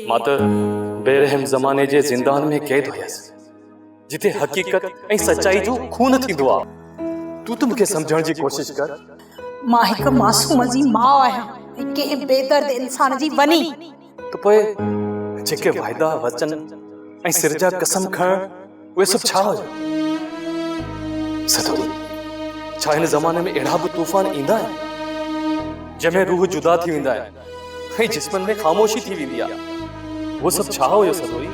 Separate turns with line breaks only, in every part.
मां त बेरहम ज़माने जे ज़िंदान में कैद हुयसि, जिथे हकीकत ऐं सच्चाई जो खून थींदो आहे। तू त मूंखे सम्झण जी कोशिश कर।
मां हिकु मासूम जी माउ आहियां, कंहिं बेदर्द इंसान जी वनी।
तो पोइ जेके वाइदा वचन ऐं सिर जा कसम खणण, उहे सभु छा हुयो? सदोरी, छा हिन ज़माने में अहिड़ा बि तूफ़ान ईंदा आहिनि जंहिंमें रूह जुदा थी वेंदा आहिनि ऐं जिस्मनि में ख़ामोशी थी वेंदी आहे? वो सभु छा हुयो सदोरी?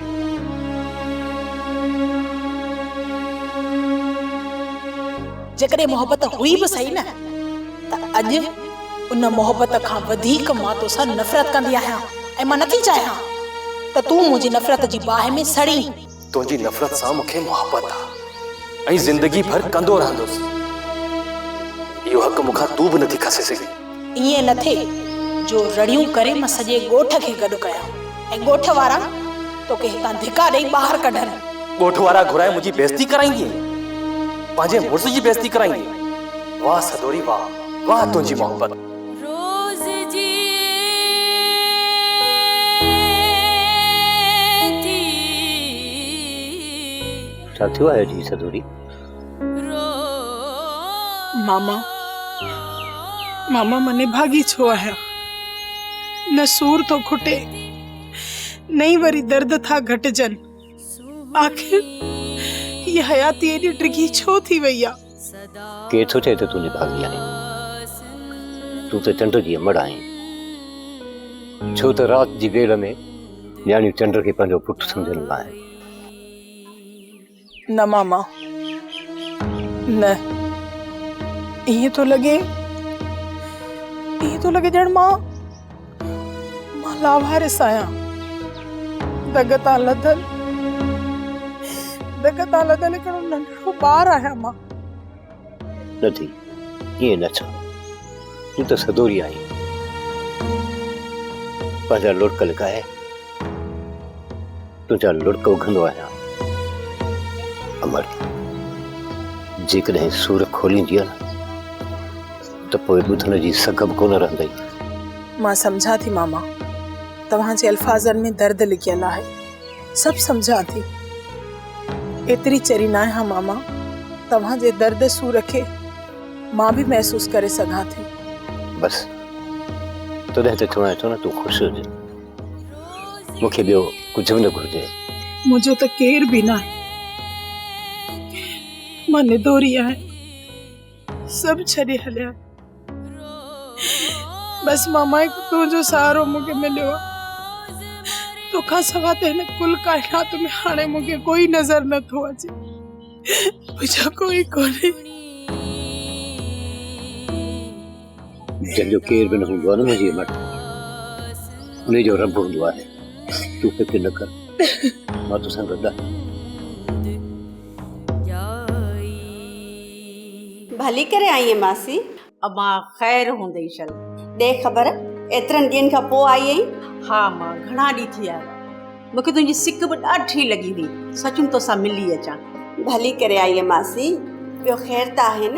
जेकॾहिं मोहबत हुई बि सही न, त अॼु उन मोहबत खां वधीक मां तोसां नफ़रत कंदी आहियां ऐं मां नथी चाहियां त तूं मुंहिंजी नफ़रत जी बाहि में सड़ी।
तुंहिंजी नफ़रत सां मूंखे मोहबत आहे ऐं ज़िंदगी भर कंदो रहंदुसि। इहो हक़ मूंखां तू बि नथी खसे सघी।
ईअं न थिए जो रड़ियूं करे मां सॼे ॻोठ खे गॾु कयां ऐं ॻोठ वारा तोखे हितां धिका ॾेई ॿाहिरि कढनि।
ॻोठ वारा घुराए मुंहिंजी बेइज़ती कराईंदी, पंहिंजे मुड़ुस जी बेइज़ती कराईंदी। वाह सदोरी वाह, वाह तुंहिंजी मोहबत।
छा थियो आहे जी सदोरी?
मामा मने भागी छो आहियां? न सूर तो खुटे, नहीं वरी दर्द था घटजन। आखिर ये हयाती एडी ट्रिकी छो थी वई आ?
के थो चए त तूं भागी आहे? तू त चंड जी अमड़ आहीं। छो त रात जी वेल में न्याणियूं चंड खे पंहिंजो पुटु सम्झण लाइ।
न मामा, न, ये तो लगे जण मां लावारिस आहियां। दगता लदल हिकिड़ो नंढड़ो ॿार आहियां मां।
नथी, ईअं न छा, तूं त सदोरी आहीं। पंहिंजा लुड़क लिकाए तुंहिंजा लुड़क उघंदो आहियां। अमर, जेकॾहिं सूर खोलींदी न त पोइ ॿुधण जी सघ बि कोन रहंदी।
मां सम्झा थी मामा, तव्हांजे अल्फाज़नि में दर्द लिखियल आहे, सभु सम्झा थी। एतिरी चरी न आहियां मामा, तव्हांजे दर्द सूर खे मां बि महसूस करे सघां थी।
बस तॾहिं त चवां थो न, तूं ख़ुशि हुजे, मूंखे ॿियो कुझु बि न घुरिजे।
मुंहिंजो त केर बि न आहे, मां निदोरी आहियां, सभु छॾे हलिया। बस मामा, हिकु तुंहिंजो सहारो मूंखे मिलियो आहे। तोखां सवा त हिन कुल काइनात में हाणे मूंखे कोई नज़र नथो अचे, मुंहिंजो कोई कोन्हे।
जंहिंजो केर बि न हूंदो आहे न मुंहिंजी मट, उनजो रब हूंदो आहे। तूं फिक्र न कर, मां तोसां गॾु आहियां।
भली करे आई मासी।
अम्मा ख़ैर हूंदई शल।
दे ख़बर, एतिरनि ॾींहंनि खां पोइ आई आहीं?
हा मां, घणा ॾींहं थी विया। मूंखे तुंहिंजी सिक बि ॾाढी लॻी हुई, सचुम तोसां मिली अचां।
भली करे आई मासी। ॿियो ख़ैर त आहे न?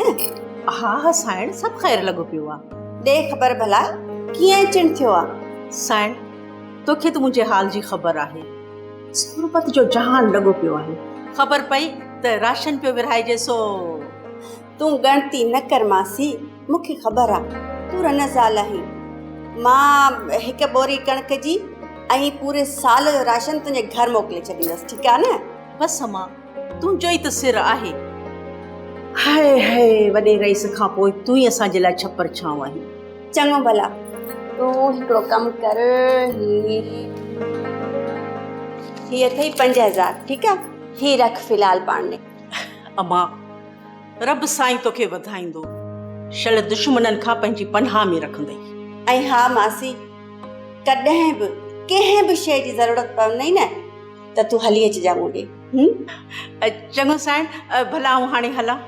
हा साइण, सभु ख़ैर लॻो पियो आहे।
दे ख़बर भला कीअं अचण थियो आहे?
साइण, तोखे त मुंहिंजे हाल जी ख़बर आहे। सूरत जो जहान लॻो पियो आहे। ख़बर पई त राशन पियो विरहाइजे, सो
तूं गणती न कर मासी, मूंखे ख़बर आहे तूं रनज़ाल आहीं। मां हिकु बोरी कणक जी ऐं पूरे साल जो राशन तुंहिंजे घर मोकिले छॾींदसि, ठीकु आहे न?
बसि अम्मा, तुंहिंजो ई त सिर आहे। हाय हाय, वॾे रईस खां पोइ तूं ई असांजे लाइ छपर छांव आहीं।
चङो भला, तूं हिकिड़ो कमु कर, हीअ अथई 5000, ठीकु आहे? हीअ रख फ़िलहाल पाण में।
अम्मा, रब साईं तोखे वधाईंदो, शल दुश्मननि खां पंहिंजी पनाह में रखंदई।
ऐं हा मासी, कॾहिं बि कंहिं बि शइ जी ज़रूरत पवंदई न त तूं हली अचिजां मूं ॾे।
चङो साईं, भला आऊं हाणे हलां?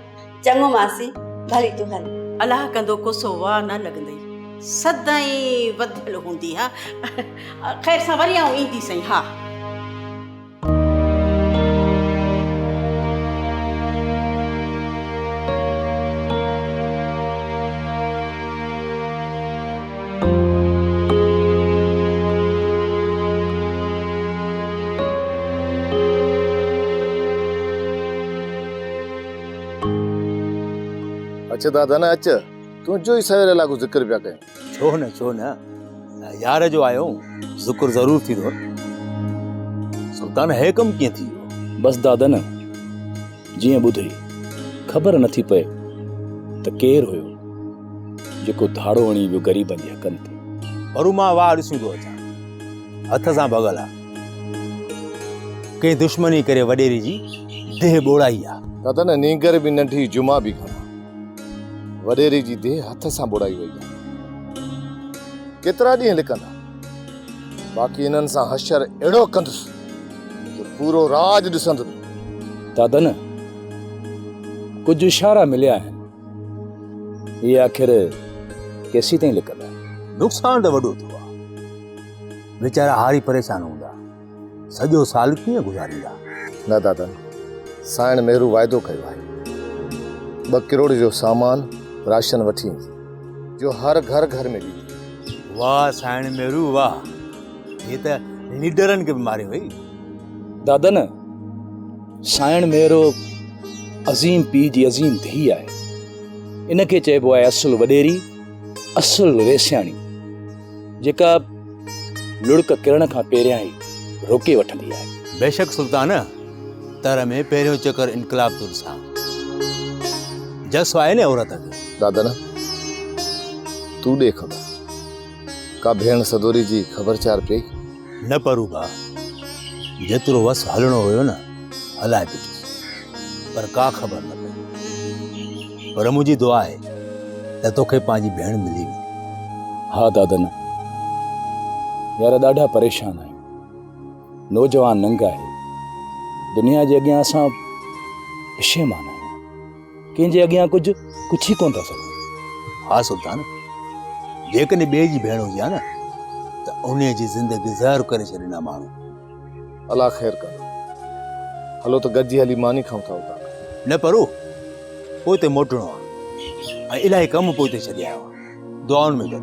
चङो मासी, भली तूं हल।
अलाह कंदो कोसो वाह न लॻंदई, सदाईं वधियल हूंदी। हा ख़ैर सां वरी आऊं ईंदी सही। हा
अच्छा दादा न अच तुंहिंजो ई सवेरे लाॻू ज़िक्र पिया कयूं।
छो न यार जो आयो ज़िक्र ज़रूर थींदो। सुल्तान हे कम कीअं थी वियो?
बस दादा न जीअं ॿुधई ख़बर नथी पए त केरु हुयो जेको धाड़ो हणी वियो ग़रीबनि जे हक़नि ते।
पर मां वाह ॾिसूं थो अचां हथ सां भॻल आहे। कंहिं दुश्मनी करे वॾेरी जी देह ॿोड़ाई आहे।
दादा न नींगर बि नंढी जुमा बि घणा वॾेरी जी देह हथ सां बुड़ाई वई आहे। केतिरा ॾींहं लिकंदा बाक़ी इन्हनि सां हशर अहिड़ो कंदुसि त पूरो राज ॾिसंदुमि।
दादा न कुझु इशारा मिलिया आहिनि इहे आख़िर केसी ताईं लिकंदा।
नुक़सान त वॾो थियो आहे। वीचारा हारी परेशान हूंदा सॼो साल कीअं गुज़ारींदा।
न दादा साइण मेरू वाइदो कयो आहे 2 करोड़ जो सामान राशन वठी ईंदी जो हर घर घर में ॾींदी।
वाह साइण मेरू वाह ये त लीडरनि खे बि मारे वई।
दादा न साइण मेरो अज़ीम पीउ जी अज़ीम धीउ आहे। इनखे चइबो आहे असुल वॾेरी असुल रेसियाणी जेका लुड़क किरण खां पहिरियां ई रोके वठंदी आहे।
बेशक सुल्तान तर में पहिरियों चकर इनकलाब तुर सां जस आहे न औरत खे।
दादा न तूं ॾे ख़बर का भेण सदोरी जी ख़बरचार पई
न परू बा जेतिरो वस हलणो हुयो न हलाए पिटी पर का ख़बर न पई। पर मुंहिंजी दुआ आहे त तोखे पंहिंजी भेण मिली वई।
हा दादा न यार ॾाढा परेशान आहियूं। नौजवान नंग आहे दुनिया जे अॻियां असां पशेमान आहियूं। कंहिंजे अॻियां कुझु ई कोन था सघूं।
हा सुल्तान जेकॾहिं ॿिए जी भेण हुजे न त उन जी ज़िंदगी ज़हर करे छॾींदा माण्हू।
अलाह ख़ैर कंदो। हलो त गॾिजी हली मानी खाऊं था उतां।
न परो पोइ ते मोटणो आहे ऐं इलाही कम पोइ ते छॾे आयो आहे। दुआउनि में गॾु।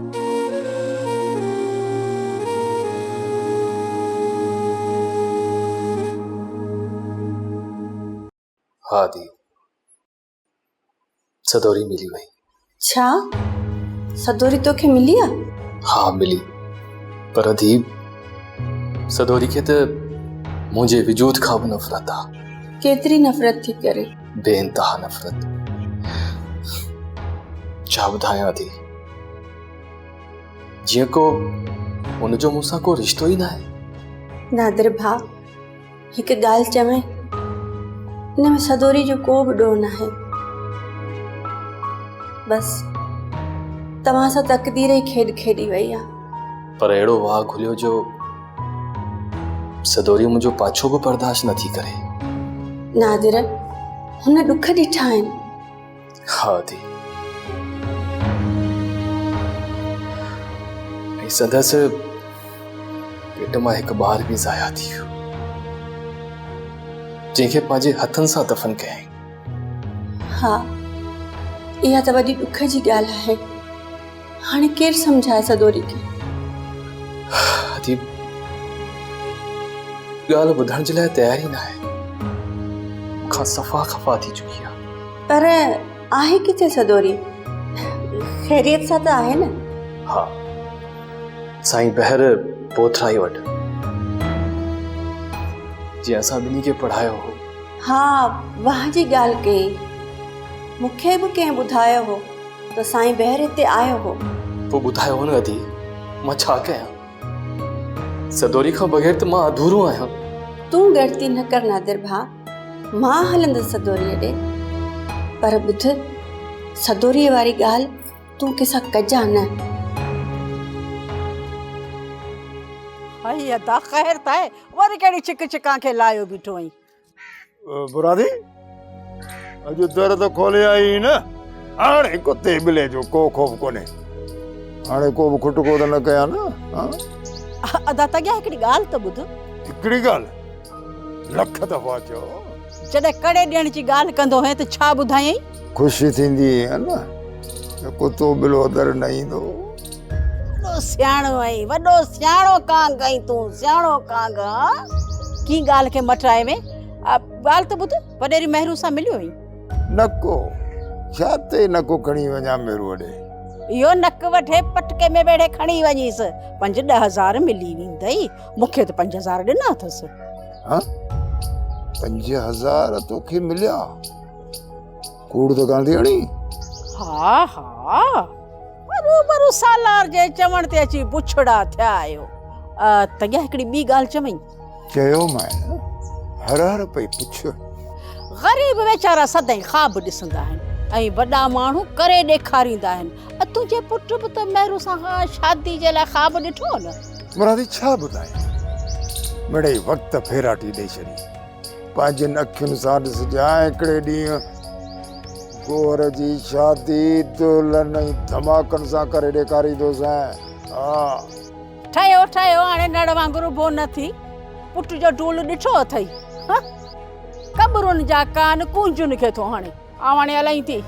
हा दी सदोरी मिली वई।
छा सदोरी तोखे मिली आहे?
हा मिली पर अदीब सदोरी खे त मुंहिंजे वजूद खां बि नफ़रत आहे।
केतिरी नफ़रत थी करे?
बेइंतहा नफ़रत। छा ॿुधायां थी जीअं को हुनजो मूंसां को रिश्तो ई न आहे।
नादिर भाउ हिकु ॻाल्हि चवें हिन में सदोरी जो को बि ॾोह न आहे। बसि तव्हां सां तक़दीर ई खेॾ खेॾी वई आहे।
पर अहिड़ो वाह घुलियो जो सदोरी मुंहिंजो पाछो बि बर्दाश्त नथी करे।
नादिर हुन ॾुख ॾिठा आहिनि।
हा दी ऐं संदसि पेट मां हिकु ॿार बि ज़ाया थी वियो जंहिंखे पंहिंजे हथनि सां दफ़न कयईं।
हा इहा त वॾी ॾुख जी ॻाल्हि आहे। हाणे केरु सम्झाए सदोरी खे?
अदीब ॻाल्हि ॿुधण जे लाइ तयार ई न आहे। मूंखां सफ़ा खफ़ा थी चुकी आहे।
पर आहे किथे सदोरी? ख़ैरियत सां त आहे न?
हा साईं बहर पोथराई वटि जीअं असां ॿिन्ही खे पढ़ायो हो।
हा वाह जी ॻाल्हि कई। मूंखे बि कंहिं ॿुधायो हो त साईं बहर हिते आयो हो।
पोइ ॿुधायो हो न अदी मां छा कयां? सदोरी खां बग़ैर त मां अधूरो आहियां।
तूं ॻणती न कर नादिर भाउ मां हलंदसि सदोरीअ ॾे। पर ॿुध सदोरीअ वारी ॻाल्हि तूं कंहिंसां कजां न।
हई अदा ख़ैर ताए वरी कहिड़ी चिक चिकां खे लायो बीठो आहीं।
बुरादी अॼु दर त खोले आई न। हाणे कुते ॿिले जो को ख़ौफ़ कोन्हे। हाणे को बि खुटको त न कया न।
अदा तॻिया हिकिड़ी ॻाल्हि त ॿुध।
हिकिड़ी ॻाल्हि लख दफ़ा चओ।
जॾहिं कड़े ॾियण जी ॻाल्हि कंदो है त छा ॿुधायई?
ख़ुशी थींदी आहे न त कुतो ॿिलो दर न ईंदो।
वॾो सियाणो आई वॾो सियाणो कांग आई तूं सियाणो कांग। की ॻाल्हि खे मटाए में ॻाल्हि त ॿुध वॾेरी महिरू सां मिलियो हुई।
न को छा ते नको खणी वञा मेरू वॾे।
इहो नक वठे पटके में वेड़े खणी वञीस, 5-10 मिली वेंदई। मूंखे त 5000 ॾिना अथसि।
हाँ 5000 तोखे मिलिया? कूड़ तो कान थी हणी?
हा हा बरू सालार जे चवण ते अची बुछड़ा थिया आहियो। त हिकिड़ी ॿी ॻाल्हि चवई।
चयो मैं हर हर पई पुछ।
ग़रीब वेचारा सदाई ख़्वाब ॾिसंदा आहिनि ऐं वॾा माण्हू करे ॾेखारींदा आहिनि। तुंहिंजे पुट बि त मेरू सां शादी जे लाइ ख़्वाब ॾिठो न।
मुरादी छा ॿुधाए, मिड़ई वक़्त फेराटी ॾेई छॾी। पंहिंजनि अखियुनि सां ॾिसजां हिकिड़े ॾींहुं गोर जी शादी दुल्हन ऐं धमाकनि सां करे ॾेखारींदोसीं। हा
ठहियो ठहियो हाणे नड़ वांगुरु बो न थी। पुट जो डूल ॾिठो अथई? कबरुनि जा कान कुंजुनि खे थो हाणे आवाणे हलाई थी।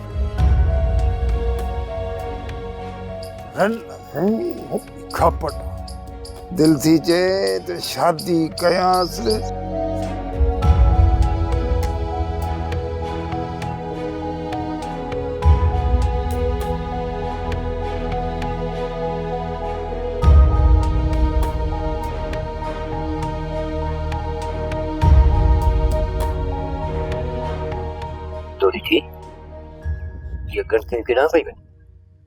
खपट दिल थी चए त शादी कयांसि।
ये गणते केड़ा पई वञे?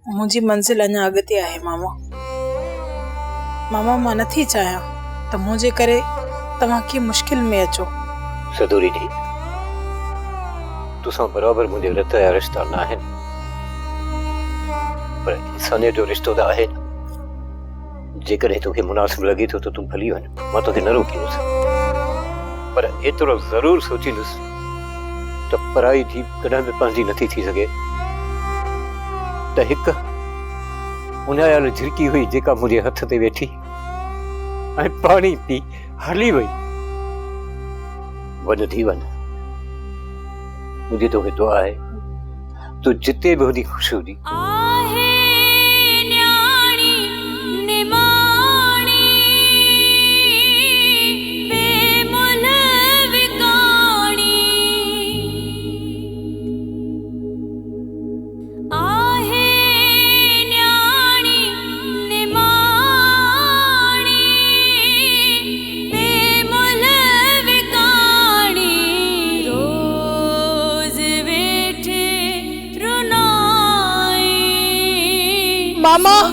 मुंहिंजी मंज़िल अञा अॻिते आहे मामा। मामा मां नथी चाहियां त मुंहिंजे करे तव्हां कीअं मुश्किल में अचो।
सदूरी जी तुसां बराबर मुंहिंजे रत जा रिश्ता न आहिनि, पर इंसानियत जो रिश्तो त आहे न। जेकॾहिं तोखे मुनासिब लॻे थो त तूं भली वञ, मां तोखे न रोकींदुसि, पर एतिरो ज़रूर सोचींदुसि त पराई धीउ कॾहिं बि पंहिंजी नथी थी सघे। त हिकु उन्हायल झिरकी हुई जेका मुंहिंजे हथ ते वेठी ऐं पाणी पी हली वई। वञ थी वञ, मुंहिंजी तोखे दुआ आहे तूं जिते बि हूंदी ख़ुशि हूंदी।
मामा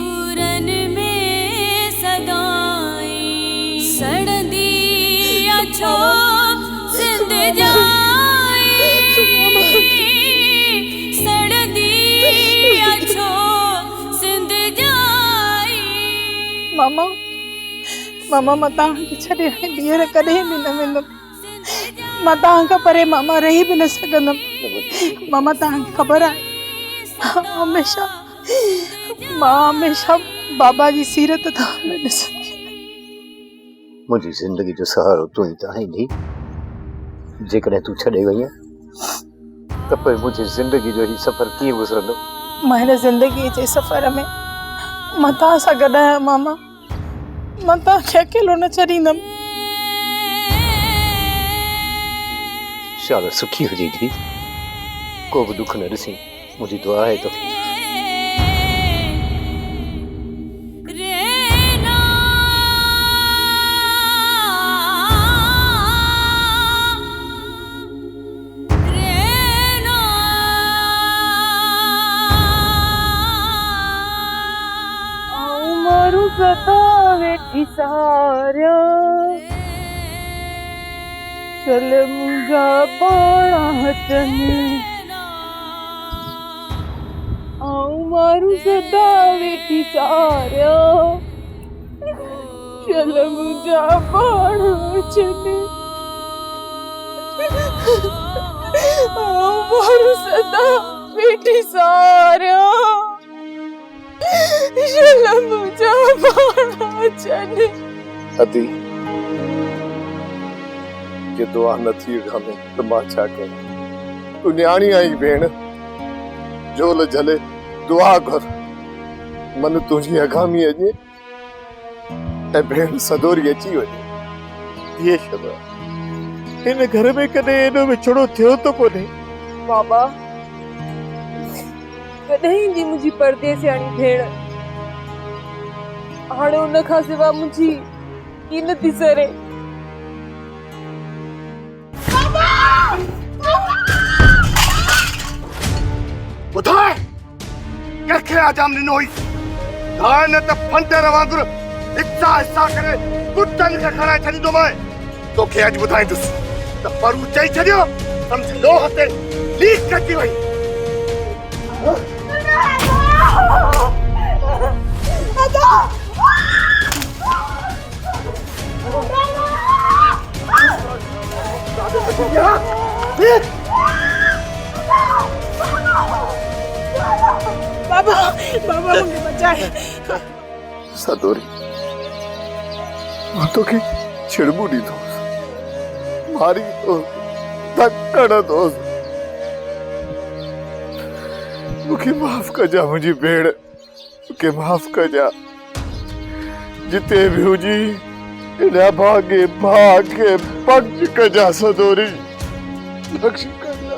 मामा मामा मां तव्हांखे छॾे ॿीहर कॾहिं बि न वेंदमि। मां तव्हां खां परे मामा रही बि न सघंदमि। मामा तव्हांखे ख़बर आहे मां हमेशा बाबा जी सीरत था ॾिसंदी।
मुंहिंजी ज़िंदगी जो सहारो तूं ई त आहीं। जेकॾहिं तूं छॾे वई त पोइ मुंहिंजी ज़िंदगी जो ही सफ़र कीअं गुज़रंदो?
मां हिन ज़िंदगी जे सफ़र में मां तव्हां सां गॾु आहियां मामा। मां तव्हांखे अकेलो न छॾींदमि।
शाला सुखी हुजे थी, को बि दुख न ॾिसी। मुंहिंजी दुआ आहे तोखे।
वेठी सारिया चल मुंहिंजा पाणा हटनि मारू सदा वेठी सारिया चल मुंहिंजा पाणा अचनि मारू सदा वेठी सारिया
अदी जे दुआ न थी घमे त मां छा कयां? तूं न्याणी आई भेण, झोल झले दुआ कर। मन तुंहिंजी अगामी अचे ऐं भेण सदोरी अची वञे। थिए छॾो, हिन घर में कॾहिं एॾो विछड़ो थियो त कोन्हे।
बाबा
कॾहिं जी मुंहिंजी परदेसियाणी भेण हाणे उन खां सिवा मुंहिंजी की न थी सरे।
ॿुधाए कंहिंखे आजाम ॾिनो हुई? हाणे न त फंडर वांगुरु हिस्सा हिस्सा करे कुतनि खे खणाए छॾींदोमांइ। तोखे अॼु ॿुधाईंदुसि त परू चई छॾियो सम्झ लोह ते लीक कटी वई।
बाबा बाबा मुझे बचाए।
सदोरी मां तोखे छिड़बू ॾींदो, मारी तो धक्कड़ दोस्त। मूंखे माफ़ कजा मुंहिंजी भेण, मूंखे माफ़ कजा। जिते बि हुजी एॾा भागे भागे बख्श कजा सदोरी, बख्श कजा।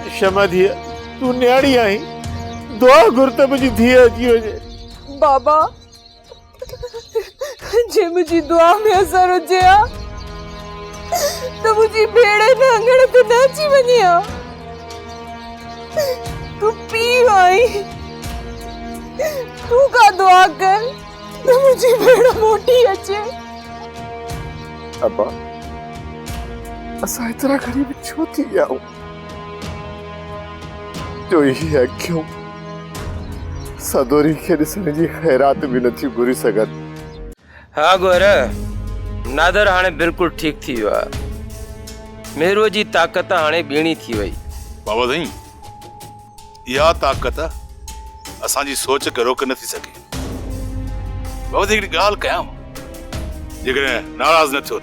क्षमा थिए, तू न्याणी आई, दुआ घुर त मुंहिंजी धीअ अची वञे।
बाबा जे मुंहिंजी दुआ में असर हुजे हा त मुंहिंजी भेण न अंगण ते न अची वञे हा। तू पीउ आई, तू का दुआ कर त मुंहिंजी भेण मोटी अचे।
अब्बा असां एतिरा ग़रीब छो थी विया आहियूं जो इहे अखियूं सदोरी खे ॾिसण जी ख़ैरात बि नथी घुरी सघनि।
हा गोर, नादर हाणे बिल्कुलु ठीक थी वियो आहे। मेहरुअ जी ताक़त हाणे ॿीणी थी वई।
बाबा साईं, इहा ताक़त असांजी सोच खे रोके नथी सघे। बाबा साईं हिकिड़ी ॻाल्हि कयां, जेकॾहिं नाराज़ न थियो त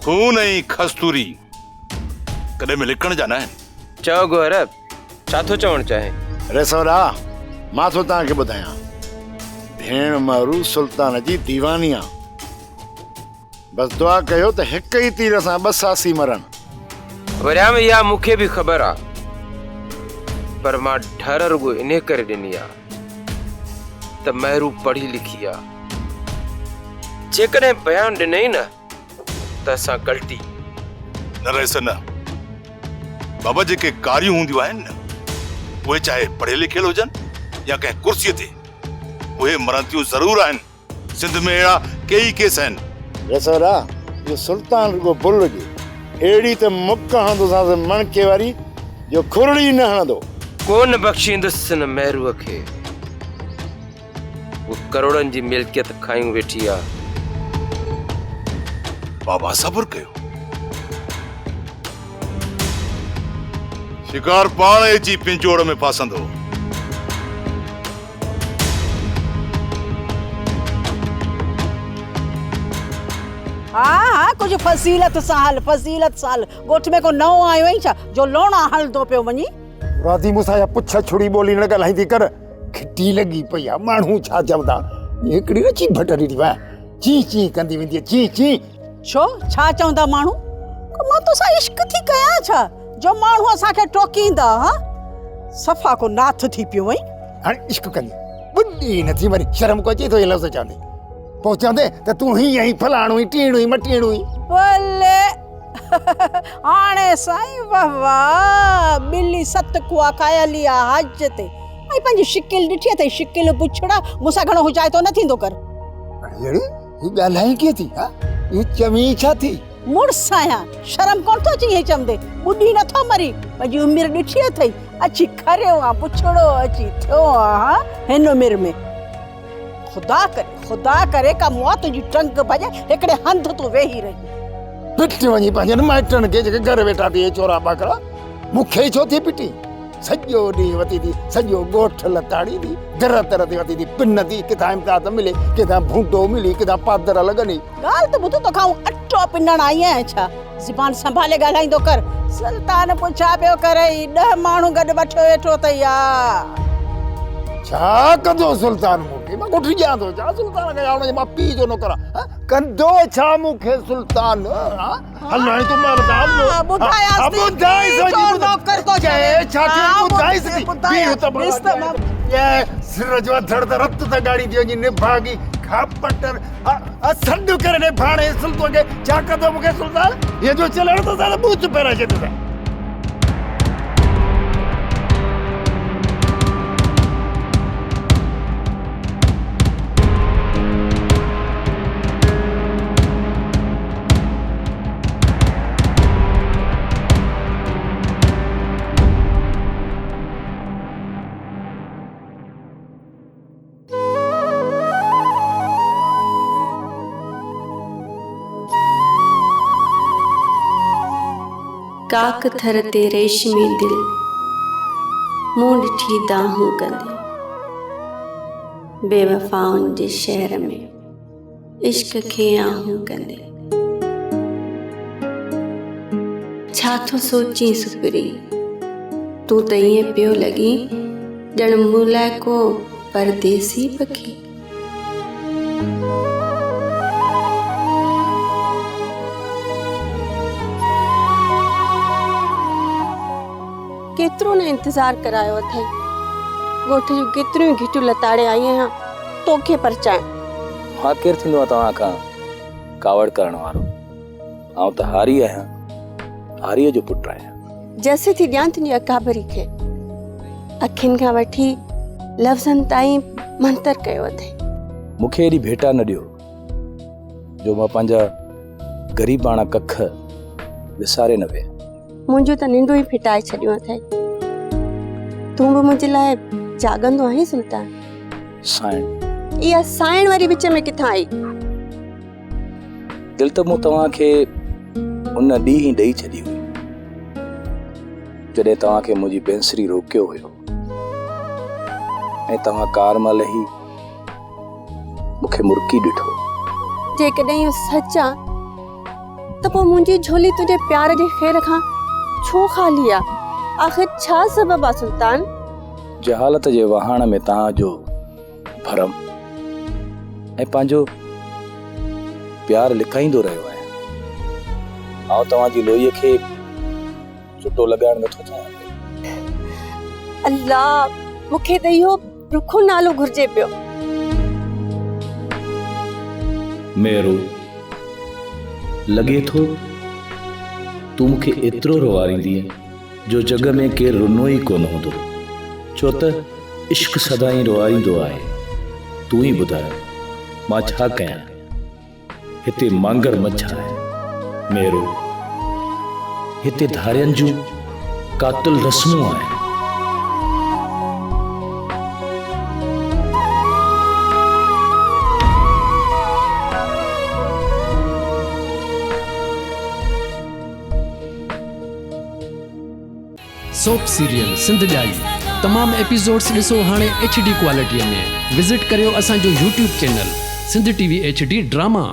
खून ऐं खस्तूरी कॾहिं में लिकण जा न आहिनि।
चओ गोर, छा थो चवणु चाहे?
रेसोरा, मां थो तव्हांखे ॿुधायां, भेण महरू सुल्तान जी दीवानी आहे। बस दुआ कयो त हिक ई तीर सां ॿ सासी मरनि।
वरियाम इहा मूंखे बि ख़बर आहे, पर मां डर रुगो इन करे ॾिनी आहे त महरू पढ़ी लिखी आहे। जेकॾहिं बयान ॾिनई न त असां गलती
न रहिस न। बाबा जेके कारियूं हूंदियूं आहिनि न, उहे चाहे पढ़ियल लिखियल हुजनि या कंहिं कुर्सीअ ते, उहे मरंदियूं ज़रूर आहिनि। सिंध में अहिड़ा कई केस आहिनि।
रेसोरा, इहो सुल्तान रुगो बुल हुजे, अहिड़ी त मुक हणंदोसांसि मणके वारी जो खुरड़ी न हणंदो।
कोन बख़्शींदुसि न महरूअ खे, वो करोड़नि जी मिल्कियत खायूं वेठी आहे।
बाबा सब्र कयो, शिकार पाण अची पिंजोड़ में फासंदो।
हाँ कुछ फसीलत साल ॻोठ में को नओं आयो आई छा जो लोणा हलंदो पियो वञी?
राधी मूंसां या पुछ छुड़ी ॿोली न ॻाल्हाईंदी कर। खिटी लॻी पई आहे, माण्हू छा चवंदा। हिकिड़ी न ची भटरी थी वञे, ची ची कंदी वेंदी आहे, ची ची।
छो छा चवंदा माण्हू? मां तोसां इश्क थी कयां छा जो माण्हू असांखे टोकींदा? हा सफ़ा को नाथ थी पियो वई।
हाणे इश्क कंदी बुढ़ी न थी वरी शर्म को अचे थो इहे लफ़्ज़ चवंदे। पोइ चवंदे त तूं ही आई फलाणो ई टीणो ई मटीणो ई।
भले हाणे साईं वाह बिल्ली सत कुआ खायली आहे हज ते, ऐं पंहिंजी शिकिल ॾिठी अथई, शिकिल पुछड़ा मूंसां घणो हुजाए तो न थींदो कर।
अड़े ही ॻाल्हाई कीअं थी? हा ही चवी छा थी?
मुड़स आहियां, शर्म कोन थो अचे ईअं चवंदे? ॿुढी नथो मरी, पंहिंजी उमिरि ॾिठी अथई, अची खरियो आहे पुछड़ो अची थियो आहे हिन उमिरि में। खुदा करे का मौत जी टंग भॼे हिकिड़े हंध तूं वेही रही।
पिटी वञी पंहिंजनि माइटनि खे जेके घर वेठा थी चोरा ॿाकरा, मूंखे छो थी पिटी? सॼो ॾींहुं वती थी, सॼो ॻोठ लताड़ी थी, दर दर ते वती थी, पिन थी, किथां इम्तियाज़ मिले, किथां भूंडो मिली, किथां पादर लॻनि।
ॻाल्हि त ॿुध तोखां अटो पिनण आई आहियां छा? ज़ुबान संभाले ॻाल्हाईंदो कर। सुल्तान पुछा पियो करे 10 माण्हू गॾु वठो वेठो अथई। छा
कंदो सुल्तान मूंखे? मां ॻोठी ॼां थो छा सुल्तान खे? हुनजे मां पीउ जो नौकर कंदो छा मूंखे सुल्तान हल हाणे तूं मां सिर जो धड़ धड़ रत त गाड़ी दियो जी निभागी खापटर सॾु करे भाणे सुल्तान के छा कंदो मूंखे सुल्तान ये जो चलण त साला बूच पैरा छॾे
काक थर ते रेशमी दिल मूं ॾिठी दाहूं कंदे बेवफाउनि जे शहर में इश्क खे आहूं कंदे छा थो सोची सुपिरी तूं त ईअं पियो लॻी ॼण मूं लाइ को परदेसी पखी केतिरो न इंतज़ार करायो अथई ॻोठ जूं केतिरियूं घिटियूं लताड़े आई आहियां तोखे परचाइण
मां केरु थींदो आहे तव्हां खां कावड़ करण वारो आउं त हारी आहियां हारीअ जो पुटु आहियां
जैसे थी ॼाण तुंहिंजी अकाबरी खे अखियुनि खां वठी लफ़्ज़नि ताईं मंतर कयो अथई
मूंखे एॾी भेटा न ॾियो जो मां पंहिंजा ग़रीबाणा कख विसारे न विया
मुंहिंजो त निंडो ई फिटाए छॾियो अथई तूं बि मुंहिंजे लाइ जाॻंदो आहीं सुल्तान
साइण
इहा साइण वारी विच में किथां आई
दिलि त मूं तव्हांखे उन ॾींहुं ई ॾेई छॾी हुई जॾहिं तव्हांखे मुंहिंजी पेंसरी रोकियो हुयो ऐं तव्हां कार मां लही मूंखे मुर्की ॾिठो
जेकॾहिं इहो सच आहे त पोइ मुंहिंजी झोली तुंहिंजे प्यार जे ख़ैर खां छो ख़ाली आहे आख़िर छा सबब आहे सुल्तान
जहालत जे वहाण में तव्हांजो भरम ऐं पंहिंजो प्यार लिकाईंदो रहियो आहियां आउं तव्हांजी लोईअ खे छुटो लॻाइण नथो चाहियां
अल्लाह मूंखे त इहो रुखो नालो घुर्जे पियो
मेरो लॻे थो तूं मूंखे एतिरो रोवारींदी जो जग में केरु रुनो ई कोन हूंदो छो त इश्क सदाईं रोवारींदो आहे तूं ई ॿुधाए मां छा कयां हिते मांगर मच्छा आहे मेरो हिते धारियनि जूं कातिल रस्मूं आहिनि
सोप सीरियल सिंध ॼाई तमाम एपिसोड्स ॾिसो हाणे HD क्वालिटीअ में विज़िट करियो असांजो YouTube channel Sindh TV HD drama.